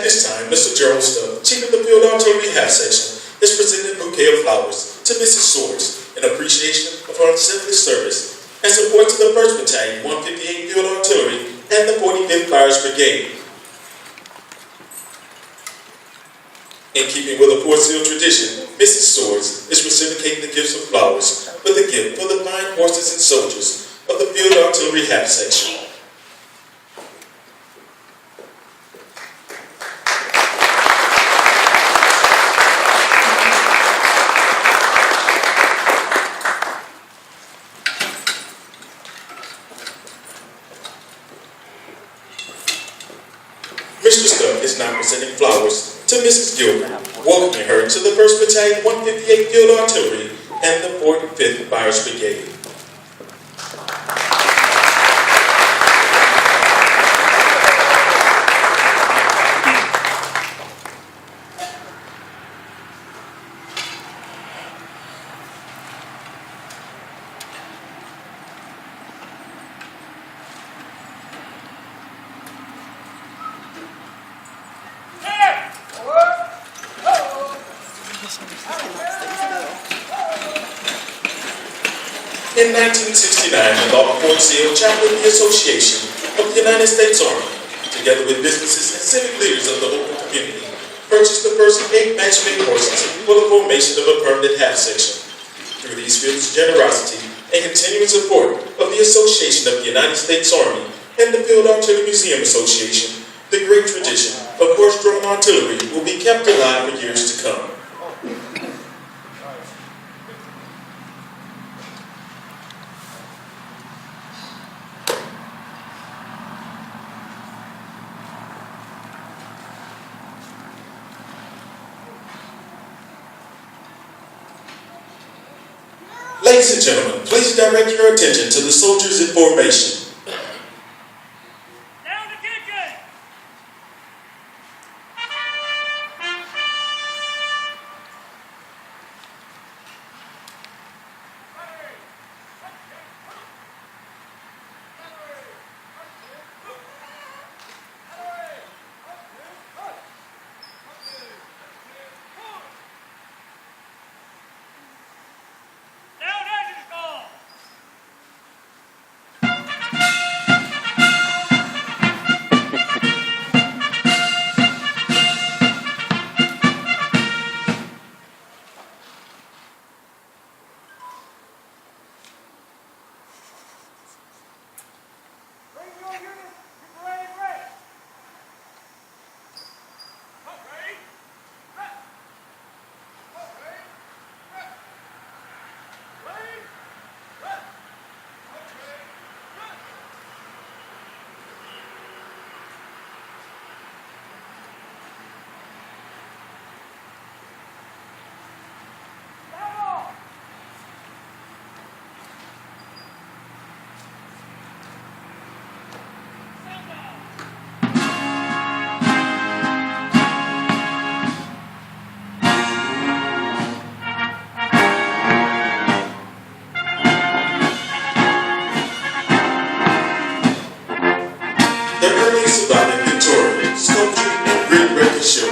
this time, Mr. Jerald Gilbert, Chief of the Field Artillery Half Section, is presenting a bouquet of flowers to Mrs. Swords in appreciation of her unselfish service and support to the 1st Battalion, 158 Field Artillery, and the 45th Fires Brigade. In keeping with a Fort Sill tradition, Mrs. Swords is reciprocating the gifts of flowers with a gift for the fine horses and soldiers of the Field Artillery Half Section. Mr. Stuck is now presenting flowers to Mrs. Gilbert, welcoming her to the 1st Battalion, 158 Field Artillery, and the 45th Fires Brigade. In 1969, the Lawton OK chaplain of the Association of the United States Army, together with businesses and civic leaders of the local community, purchased the first 8 matchmade horses for the formation of a permanent half section. Through these fields of generosity and continuing support of the Association of the United States Army and the Field Artillery Museum Association, the great tradition of horse-drawn artillery will be kept alive for years to come. Ladies and gentlemen, please direct your attention to the soldiers in formation. Down to kicking! Surviving Victoria, sculpture, and grid record show.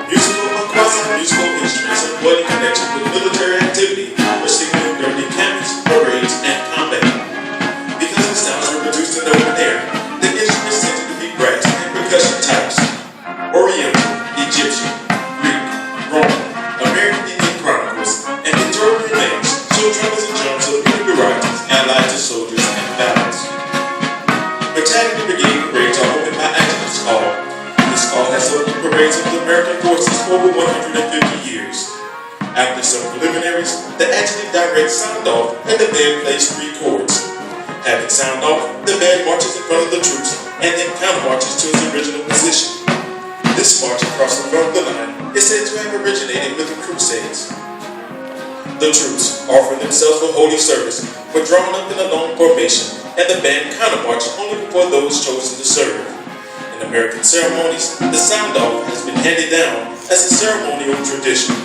Musical or quasi-musical instruments have bloody connection with military activity, particularly during encampments, parades, and combat. Because the sounds were produced in the open air, the instruments tended to be brass and percussion types. Oriental, Egyptian, Greek, Roman, American Indian chronicles, and Victorian remains show drummers and drums of many varieties allied to soldiers and ballads. Battalion and brigade parades are opened by adjutants call. This call has opened parades of the American forces for over 150 years. After some preliminaries, the adjutant directs sound off and the band plays 3 chords. Having sound off, the band marches in front of the troops and then counter marches to its original position. This march across the front of the line is said to have originated with the Crusades. The troops, offering themselves for holy service, were drawn up in a long formation, and the band countermarched only before those chosen to serve. In American ceremonies, the sound-off has been handed down as a ceremonial tradition.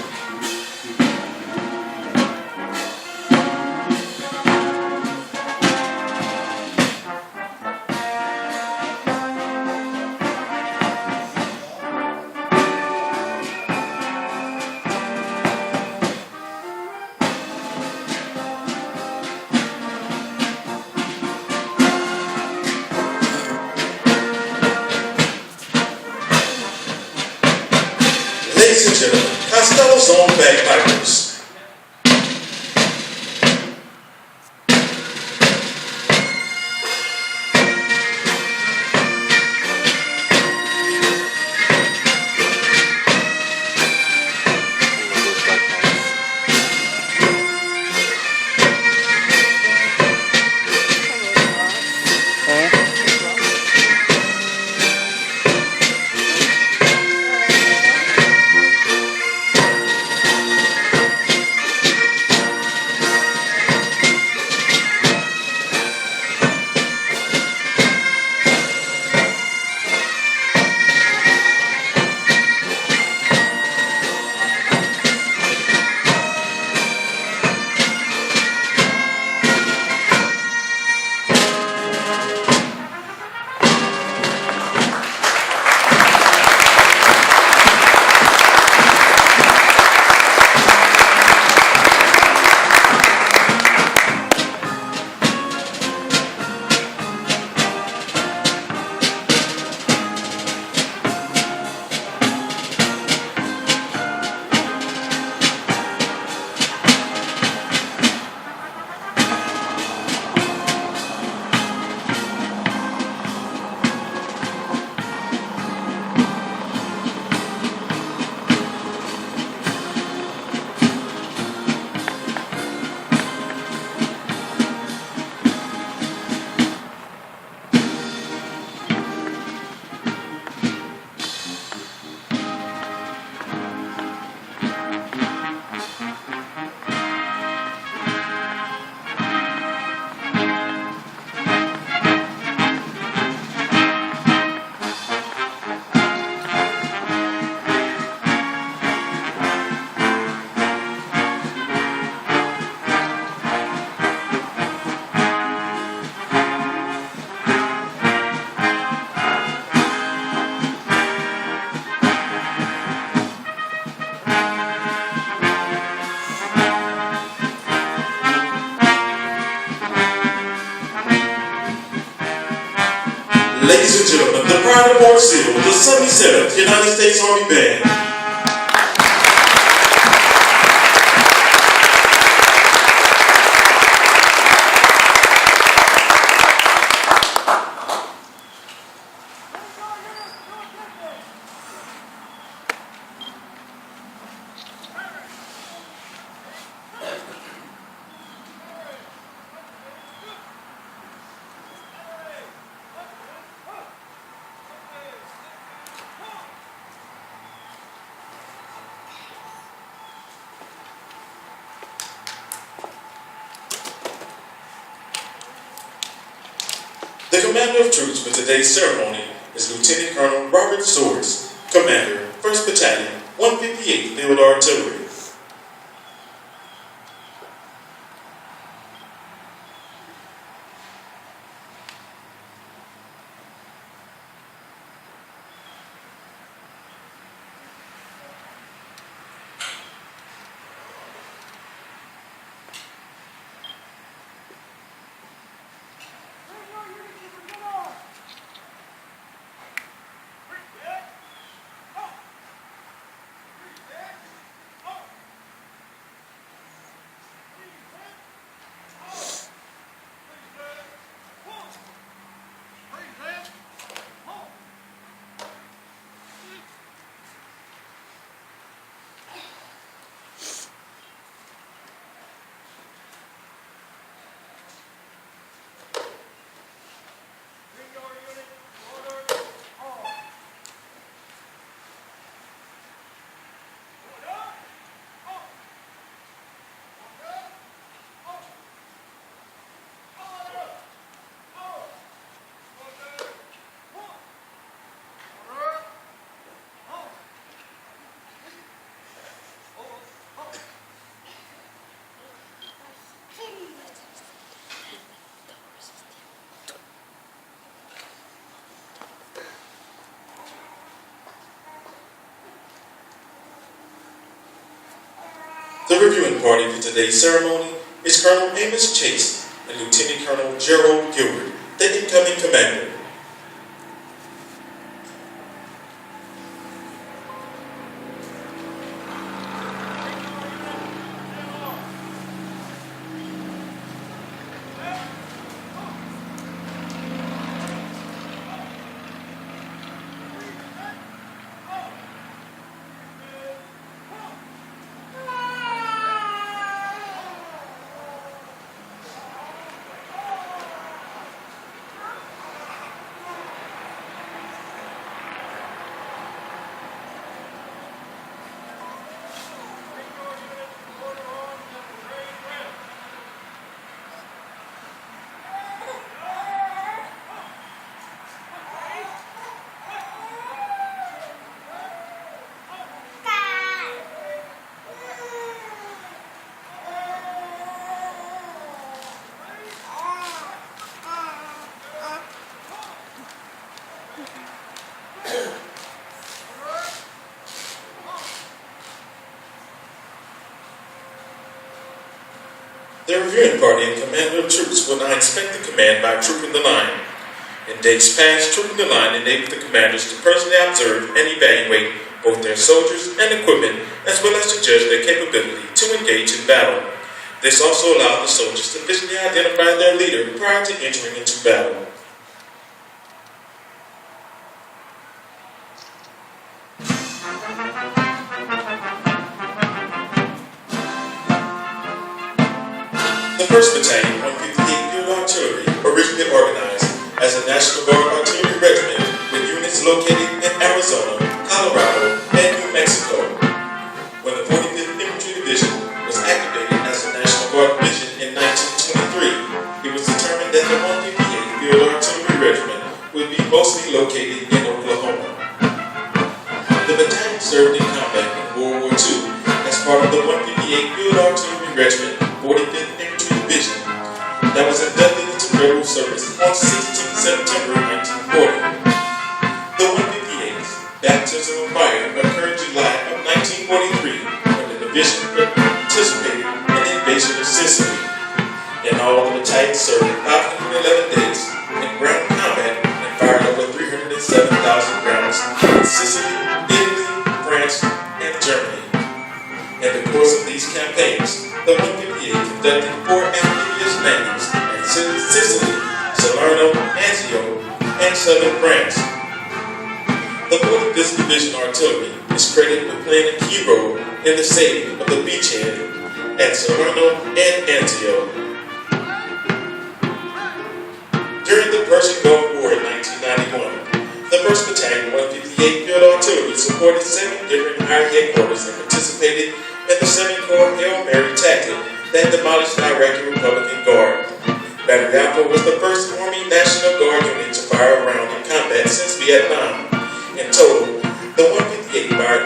Ladies and gentlemen, the Pride of Fort Sill, the 77th United States Army Band. The Commander of Troops for today's ceremony is Lieutenant Colonel Robert Swords, Commander, 1st Battalion, 158th Field Artillery. The reviewing party for today's ceremony is Colonel Amos Chase and Lieutenant Colonel Jerald Gilbert, the incoming commander. The reviewing party and commander of troops will now inspect the command by trooping the line. In days past, trooping the line enabled the commanders to personally observe and evaluate both their soldiers and equipment, as well as to judge their capability to engage in battle. This also allowed the soldiers to visually identify their leader prior to entering into battle. The 1st Battalion, 158th Field Artillery, originally organized as a National Guard artillery regiment with units located in Arizona, Colorado, and New Mexico. When the 45th Infantry Division was activated as a National Guard division in 1923, it was determined that the 158th Field Artillery Regiment would be mostly located in Oklahoma. The battalion served in combat in World War II as part of the 158th Field Artillery Regiment, 45th Infantry Division, that was inducted into federal service on 16 September 1940. The 158's baptism of fire occurred in July of 1943 when the division participated in the invasion of Sicily. In all, the battalion served 511 days in ground combat and fired over conducting 4 amphibious landings at Sicily, Salerno, Anzio, and southern France. The 45th Division Artillery is credited with playing a key role in the saving of the beachhead at Salerno and Anzio. During the Persian Gulf War in 1991, the 1st Battalion 158 Field Artillery supported 7 different higher headquarters and participated in the 7th Corps Hail Mary tactic that demolished the Iraqi Republican Guard. Battery Alpha was the first Army National Guard unit to fire a round in combat since Vietnam. In total, the 158 fired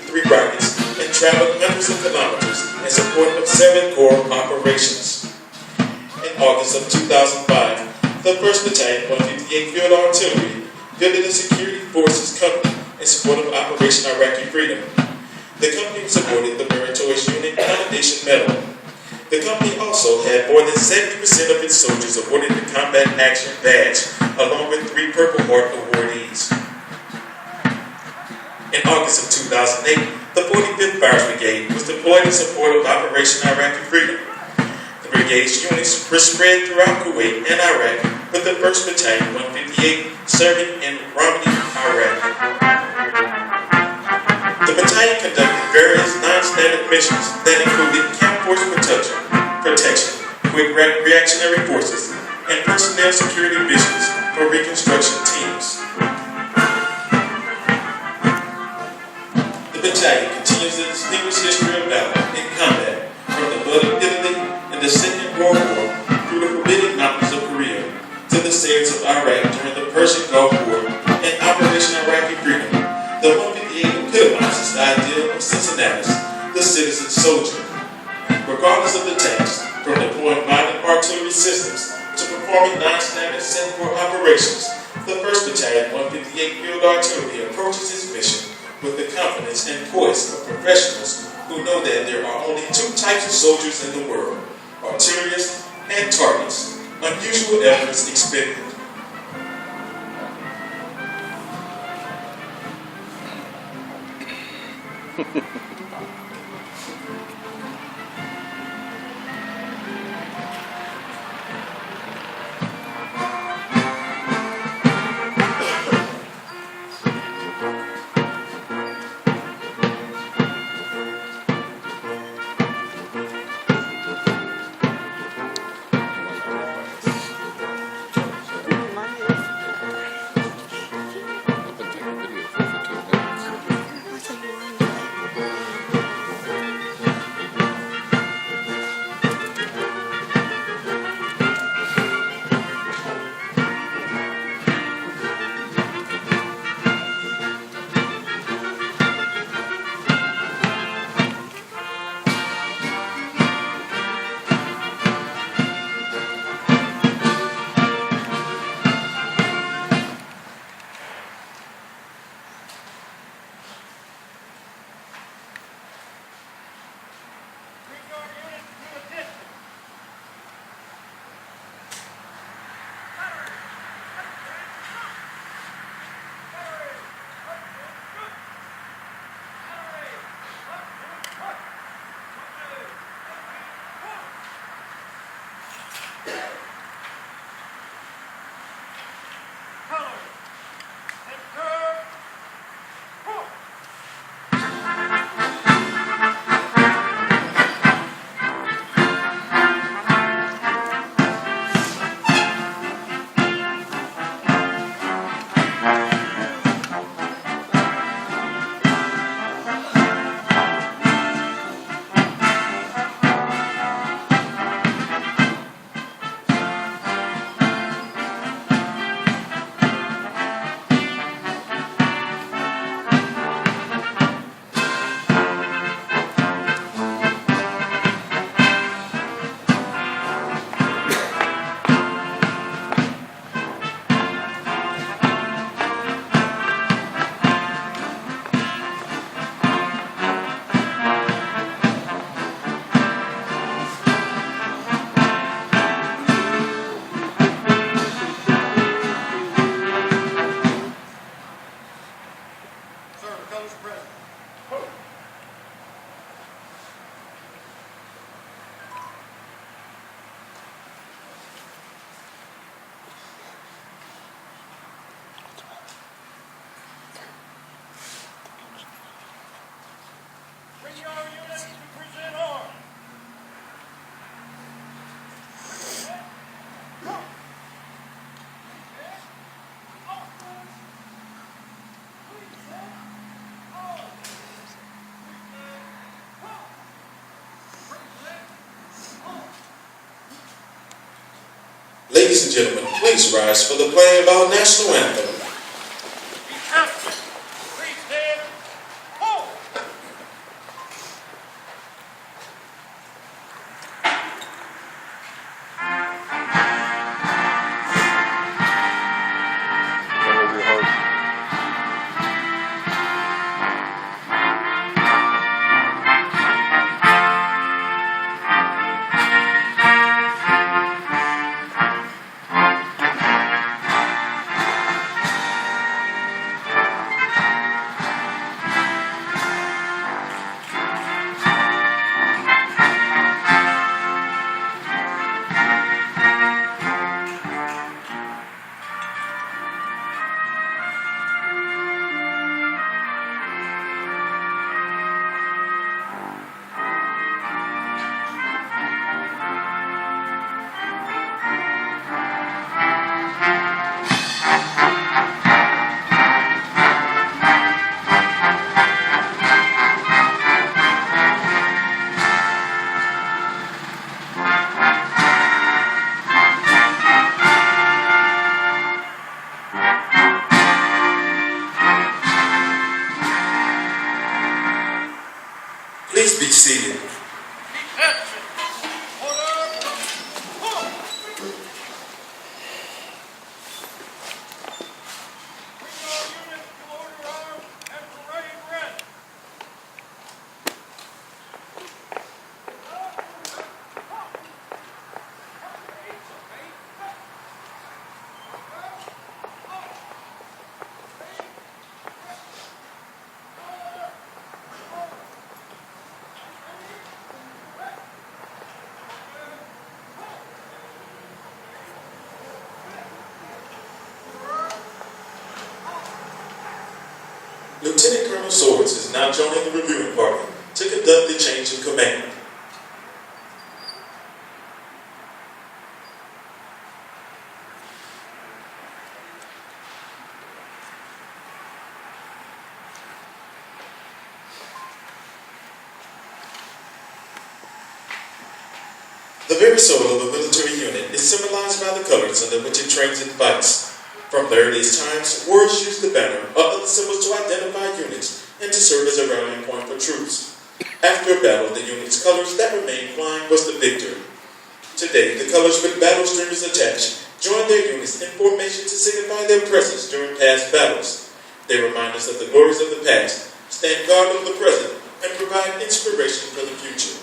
903 rockets and traveled hundreds of kilometers in support of 7 Corps operations. In August of 2005, the 1st Battalion 158 Field Artillery fielded a security forces company in support of Operation Iraqi Freedom. The company was awarded the Meritorious Unit Commendation Medal. The company also had more than 70% of its soldiers awarded the Combat Action Badge, along with 3 Purple Heart awardees. In August of 2008, the 45th Fire Brigade was deployed in support of Operation Iraqi Freedom. The brigade's units were spread throughout Kuwait and Iraq, with the 1st Battalion 158 serving in Ramadi, Iraq. The battalion conducted various non-standard missions that included camp force protection, quick reactionary forces, and personnel security missions for reconstruction teams. The battalion continues the distinguished history of valor in combat from the blood of Italy in the Second World War through the forbidding mountains of Korea to the sands of Iraq during the Persian Gulf War and Operation Iraqi Freedom. The 158 epitomizes the ideal of Cincinnatus, the citizen soldier. Regardless of the task, from deploying modern artillery systems to performing non-standard CENTCOR operations, the 1st Battalion 158 Field Artillery approaches its mission with the confidence and poise of professionals who know that there are only 2 types of soldiers in the world, artillerists and targets. Unusual efforts expended. Ladies and gentlemen, please rise for the playing of our national anthem. Please stand. Oh! Please be seated. Lieutenant Colonel Swords is now joining the reviewing party to conduct the change of command. The very soul of a military unit is symbolized by the colors under which it trains and fights. From the earliest times, warriors used the banner or other symbols to identify units and to serve as a rallying point for troops. After a battle, the unit's colors that remained flying was the victor. Today, the colors with battle streamers attached join their units in formation to signify their presence during past battles. They remind us of the glories of the past, stand guard over the present, and provide inspiration for the future.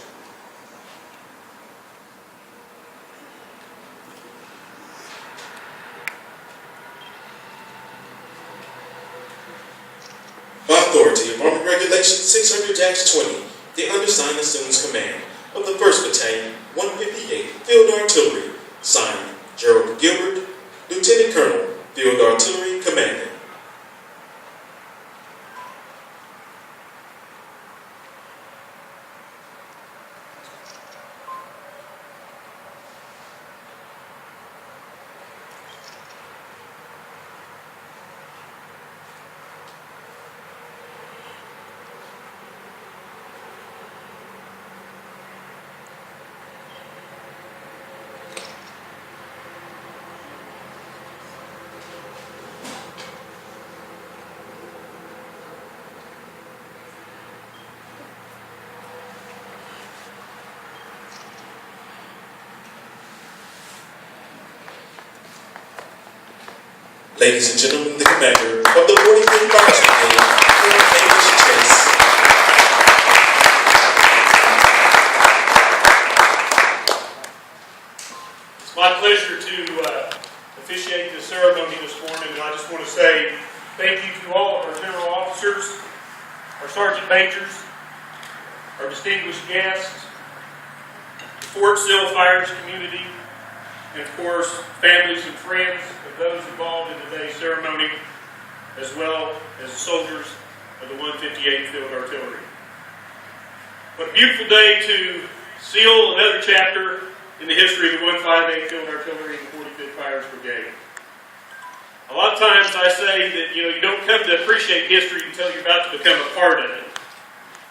By authority of Army Regulation 600-20, the undersigned assumes command of the 1st Battalion, 158th Field Artillery, signed Jerald Gilbert, Lieutenant Colonel, Field Artillery Commanding. Ladies and gentlemen, the commander of the 43rd Fire Brigade, Colonel English Chase. It's my pleasure to officiate the ceremony this morning, and I just want to say thank you to all of our general officers, our sergeant majors, our distinguished guests, the Fort Sill Fires community, and of course, families and friends of those involved in today's ceremony, as well as the soldiers of the 158th Field Artillery. What a beautiful day to seal another chapter in the history of the 158th Field Artillery and the 45th Fires Brigade. A lot of times I say that you don't come to appreciate history until you're about to become a part of it.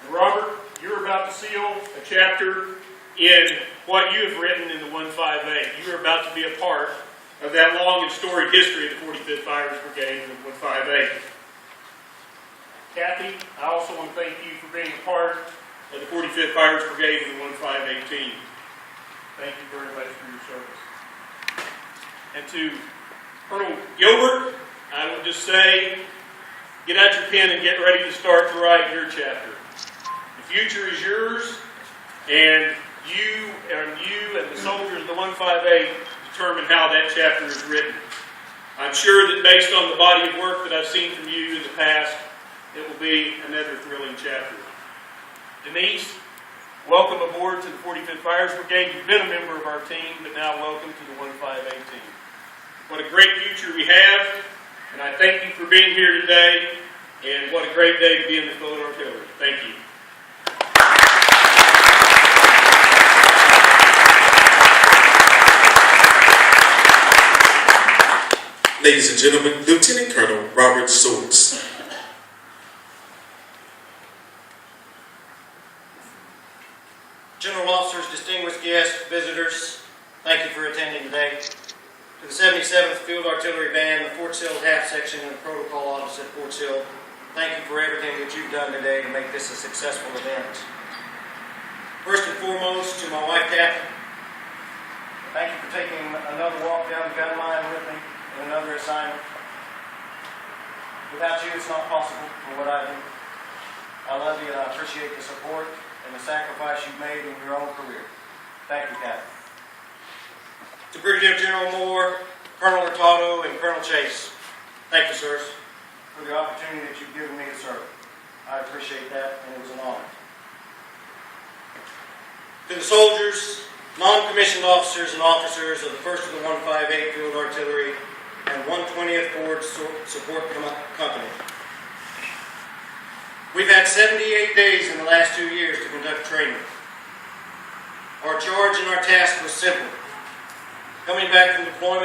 And Robert, you're about to seal a chapter in what you have written in the 158. you are about to be a part of that long and storied history of the 45th Fires Brigade and the 158. Kathy, I also want to thank you for being a part of the 45th Fires Brigade and the 158 team. Thank you very much for your service. And to Colonel Gilbert, I would just say, get out your pen and get ready to start to write your chapter. The future is yours, and you and the soldiers of the 158 determine how that chapter is written. I'm sure that based on the body of work that I've seen from you in the past, it will be another thrilling chapter. Denise, welcome aboard to the 45th Fires Brigade. You've been a member of our team, but now welcome to the 158 team. What a great future we have, and I thank you for being here today, and what a great day to be in the field artillery. Thank you. Ladies and gentlemen, Lieutenant Colonel Robert Swords. General officers, distinguished guests, visitors, thank you for attending today. To the 77th Field Artillery Band, the Fort Sill Half Section, and the Protocol Office at Fort Sill, thank you for everything that you've done today to make this a successful event. First and foremost, to my wife, Kathy, thank you for taking another walk down the gun line with me in another assignment. Without you, it's not possible for what I do. I love you and I appreciate the support and the sacrifice you've made in your own career. Thank you, Captain. To Brigadier General Moore, Colonel Hurtado, and Colonel Chase, thank you, sirs, for the opportunity that you've given me to serve. I appreciate that, and it was an honor. To the soldiers, non-commissioned officers and officers of the 1st of the 158 Field Artillery and 120th Forward Support Company. We've had 78 days in the last 2 years to conduct training. Our charge and our task was simple. Coming back from deployment